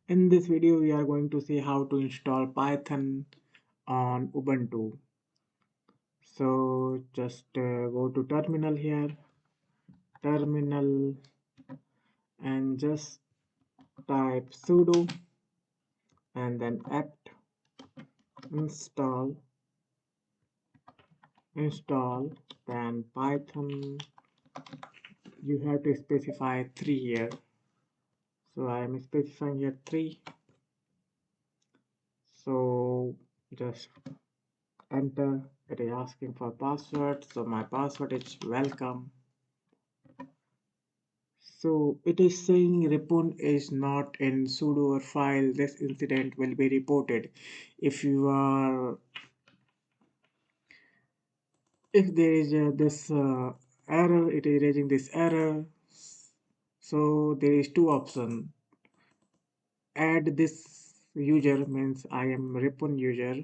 In this video, we are going to see how to install Python on Ubuntu. So just go to terminal here, terminal, and just type sudo and then apt install then Python. You have to specify 3 here. So I am specifying here 3. So just enter. It is asking for password. So my password is welcome. So it is saying repun is not in sudo or file. This incident will be reported. If you are, if there is this error, it is raising this error. So there is two options. Add this user means I am repun user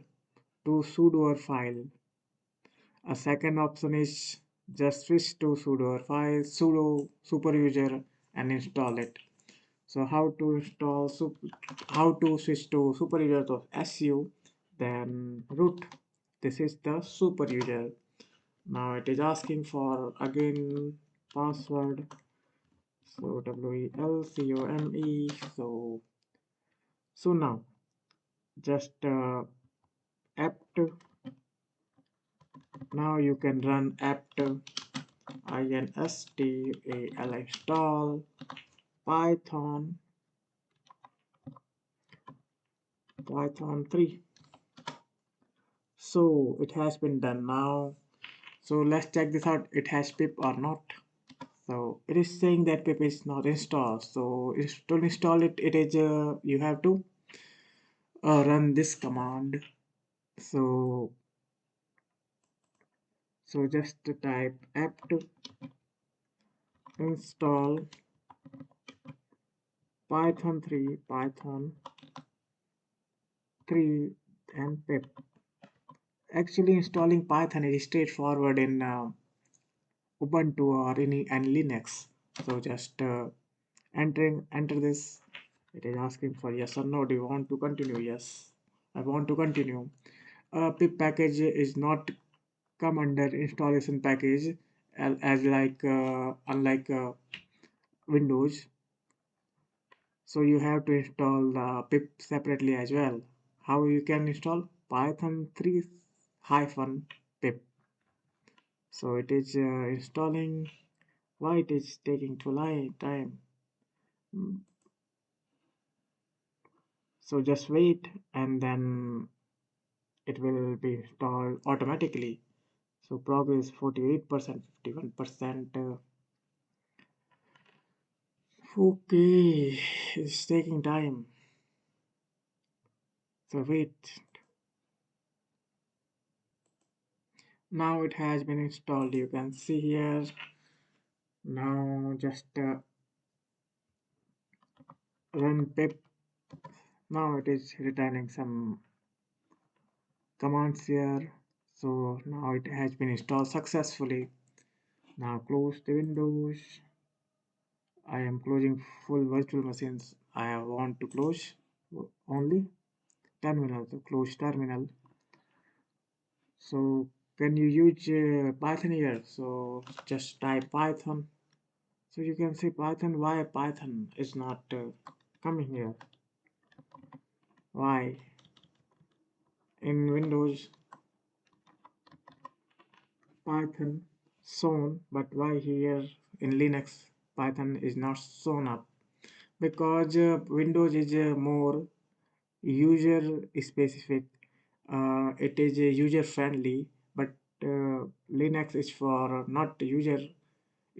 to sudo or file. A second option is just switch to sudo or file, sudo super user and install it. So how to install how to switch to super user of SU, then root. This is the super user. Now it is asking for again password. So WELCOME. So now just apt. Now you can run apt install Python 3. So it has been done now. So let's check this out. It has pip or not. So it is saying that pip is not installed. So to install it, it is you have to run this command. So just type apt install Python 3 and pip. Actually, installing Python is straightforward in Ubuntu or any and Linux. So just enter this. It is asking for yes or no. Do you want to continue? Yes, I want to continue. Pip package is not come under installation package as like unlike Windows. So you have to install pip separately as well. How you can install Python 3 hyphen pip. So it is installing. Why it is taking too long time? Mm, So just wait and then it will be installed automatically. So progress 48%, 51%. Okay, it's taking time. So wait. Now it has been installed. You can see here. Now just run pip. Now it is returning some commands here. So now it has been installed successfully. Now close the windows. I am closing full virtual machines. I want to close only terminal. So close terminal. So can you use Python here? So just type Python. So you can see Python. Why Python is not coming here? Why in Windows Python shown, but why here in Linux Python is not shown up? Because Windows is more user specific. It is user friendly, but Linux is for not user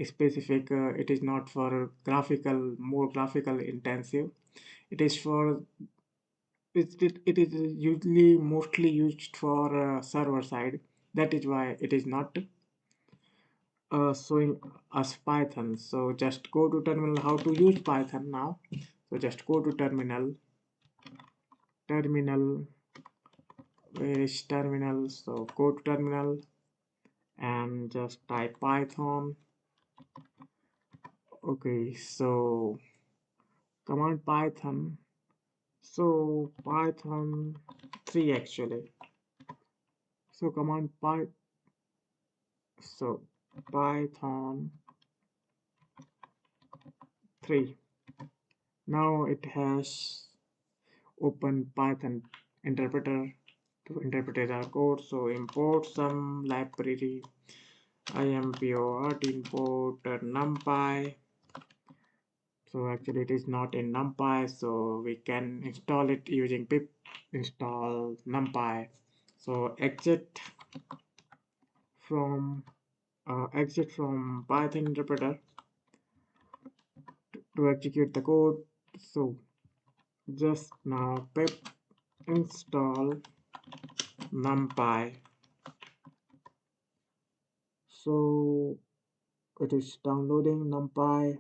specific. It is not for graphical, more graphical intensive. It is for it is usually mostly used for server side. That is why it is not showing us Python. So just go to terminal. How to use Python now? So just go to terminal. Terminal. Where is terminal? So go to terminal and just type Python. Okay, so command Python So Python 3 actually. So command py so Python 3. Now it has open Python interpreter to interpret our code. So import some library import import numpy. So actually it is not in numpy, so we can install it using pip install numpy. So exit from Python interpreter to execute the code. So just now pip install numpy. So it is downloading numpy.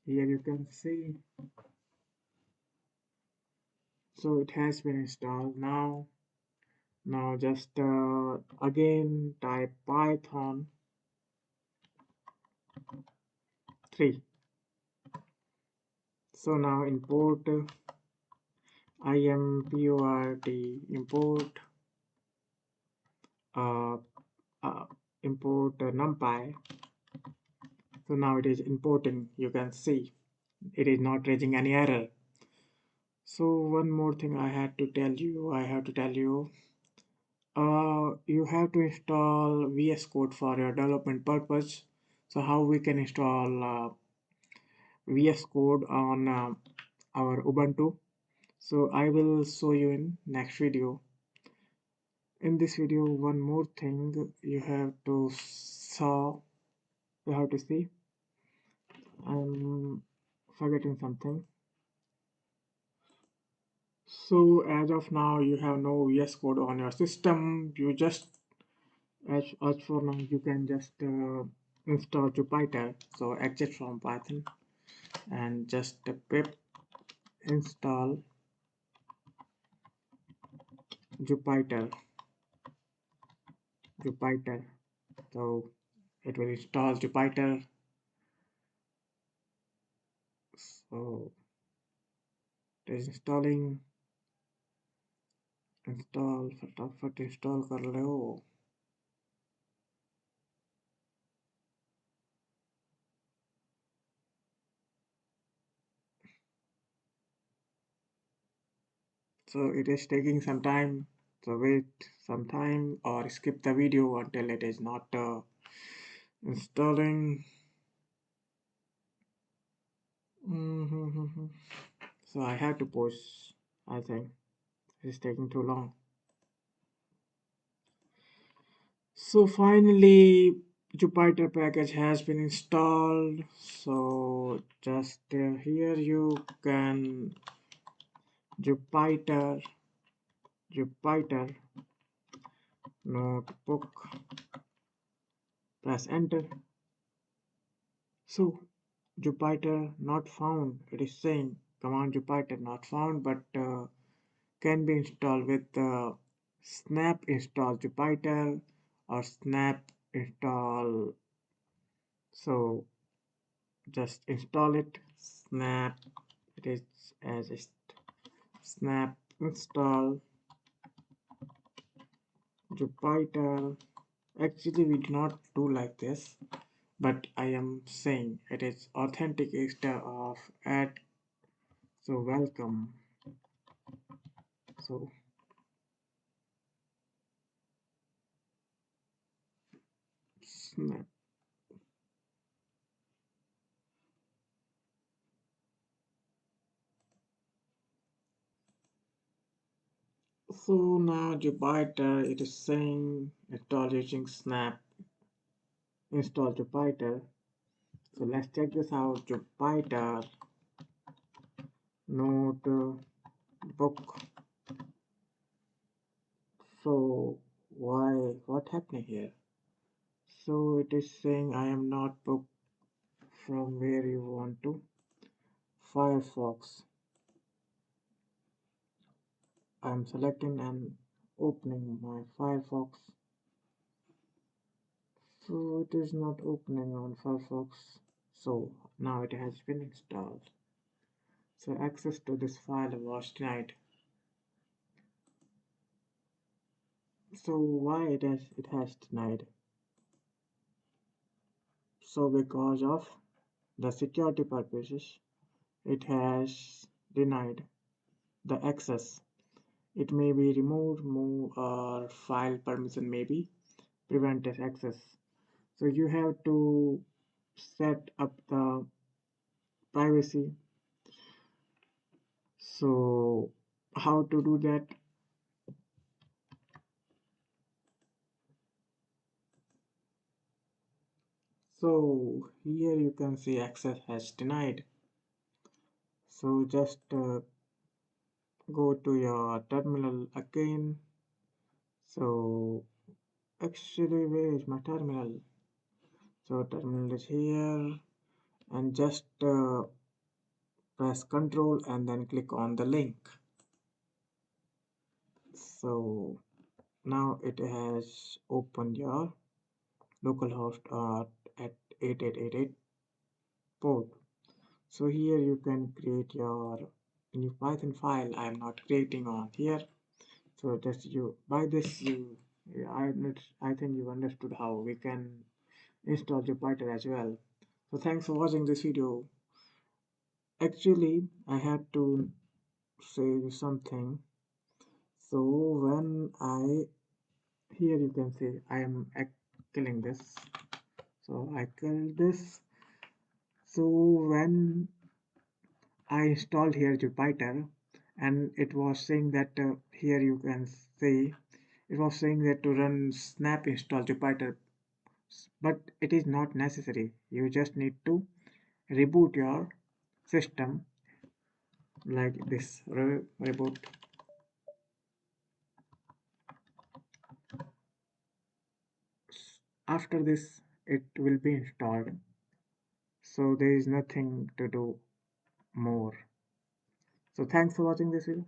Here you can see. So it has been installed now. Now just again type Python 3. So now import import import uh, uh, import numpy. So now it is importing. You can see it is not raising any error. So one more thing I have to tell you, you have to install VS Code for your development purpose. So how we can install VS Code on our Ubuntu? So I will show you in next video. In this video, one more thing you have to see. I'm forgetting something. So as of now, you have no VS Code on your system. You just as for now, you can just install Jupyter. So exit from Python and just pip install Jupyter. Jupyter. So it will install Jupyter. So it is installing. Install फटाफट install कर लो. So it is taking some time, so wait some time or skip the video until it is not installing. So I have to pause. I think it is taking too long. So finally Jupyter package has been installed. So just here you can Jupyter notebook, press enter. So Jupyter not found. It is saying command Jupyter not found, but can be installed with snap install Jupyter or snap install. So just install it. Snap. It is as a snap install Jupyter. Actually, we do not do like this, but I am saying it is authentic instead of add. So welcome. So snap. So now Jupyter, it is saying install using snap install Jupyter. So let's check this out. Jupyter notebook. So what happening here? So it is saying I am not booked from where you want to. Firefox. I am selecting and opening my Firefox. So it is not opening on Firefox. So now it has been installed. So access to this file was denied. So why it has denied? So because of the security purposes, it has denied the access. It may be removed, move, or file permission may be prevented access. So you have to set up the privacy. So how to do that? So here you can see access has denied. So just go to your terminal again. So actually, where is my terminal? So terminal is here, and just press Control and then click on the link. So now it has opened your localhost at 8888 port. So here you can create your new Python file. I am not creating on here. So just you by this you I think you understood how we can install Jupyter as well. So thanks for watching this video. Actually, I had to say something. So when I here you can see I am killing this. So I killed this. So when I installed here Jupyter, and it was saying that here you can see it was saying that to run snap install Jupyter, but it is not necessary. You just need to reboot your system like this. Reboot. After this, it will be installed. So there is nothing to do more. So thanks for watching this video.